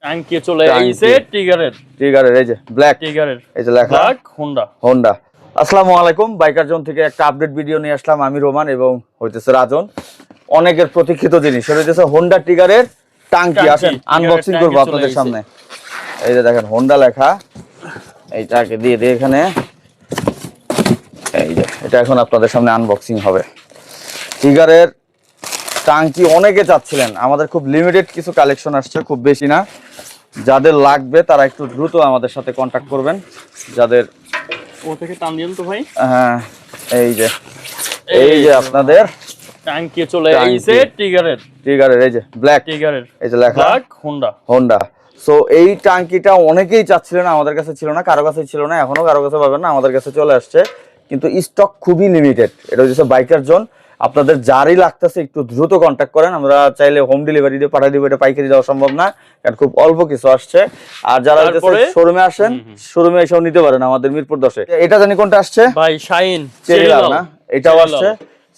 ট্যাঙ্কি চলে আইছে টিগারের এই যে ব্ল্যাক টিগারের এই যে লেখা ব্ল্যাক হোন্ডা। আসসালামু আলাইকুম, বাইকার জোন থেকে একটা আপডেট ভিডিও নিয়ে আসলাম। আমি রোমান এবং হইতেছে রাজন। অনেকের প্রতীক্ষিত জিনিস সেটা হইতেছে হোন্ডা টিগারের টাঙ্কি। আসেন আনবক্সিং করবো আপনাদের সামনে। এই যে দেখেন হোন্ডা লেখা, এইটাকে দিয়ে দিয়ে এখানে এই যে এটা এখন আপনাদের সামনে আনবক্সিং হবে। টিগারের টাঙ্কি অনেকে চাচ্ছিলেন, আমাদের খুব লিমিটেড কিছু কালেকশন আসছে, খুব বেশি না। যাদের লাগবে তারা একটু দ্রুত আমাদের সাথে কন্ট্যাক্ট করবেন। যাদের ও থেকে টান দিন তো ভাই। হ্যাঁ এই যে আপনাদের ট্যাঙ্কি চলে আইছে টিগারের এই যে ব্ল্যাক টিগারের এই যে লেখা ব্ল্যাক হোন্ডা। সো এই টাঙ্কিটা অনেকেই চাচ্ছিলেন, আমাদের কাছে ছিল না, কারো কাছে ছিল না, এখনো কারো কাছে পাবেন না, আমাদের কাছে চলে আসছে। কিন্তু স্টক খুবই লিমিটেড। এটা হচ্ছে বাইকার জোন। আপনাদের যারই লাগতেছে একটু দ্রুত কন্ট্যাক্ট করেন। আমরা চাইলে হোম ডেলিভারি দিয়ে পাঠিয়ে দিব, এটা পাইকারি দেওয়া সম্ভব না কারণ খুব অল্প কিছু আসছে। আর যারা শোরুমে আসেন, শোরুমে এসেও নিতে পারেন আমাদের মিরপুর 10-এ। এটা জানি কোনটা আসছে ভাই, শাইন চেরি লাল না, এটাও আসছে।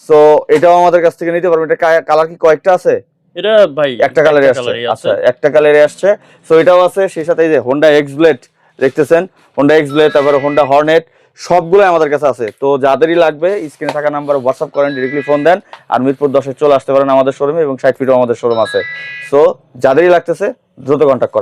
সো এটাও আমাদের কাছ থেকে নিতে পারবেন। এটা কালার কি কয়েকটা আছে? এটা ভাই একটা কালারে আসছে। আচ্ছা, একটা কালারে আসছে। সো এটাও আছে। সেই সাথে এই যে হোন্ডা এক্স ব্লেড দেখতেছেন, হোন্ডা এক্স ব্লেড, তারপরে হোন্ডা হর্নেট, সবগুলো আমাদের কাছে আছে। তো যাদেরই লাগবে স্ক্রিনে থাকা নাম্বারে হোয়াটসঅ্যাপ করেন, ডিরেক্টলি ফোন দেন। আর মিরপুর 10-এ চলে আসতে পারেন আমাদের শোরুমে, এবং 60 ফিটও আমাদের শোরুম আছে। সো যাদেরই লাগতেছে দ্রুত কন্ট্যাক্ট করেন।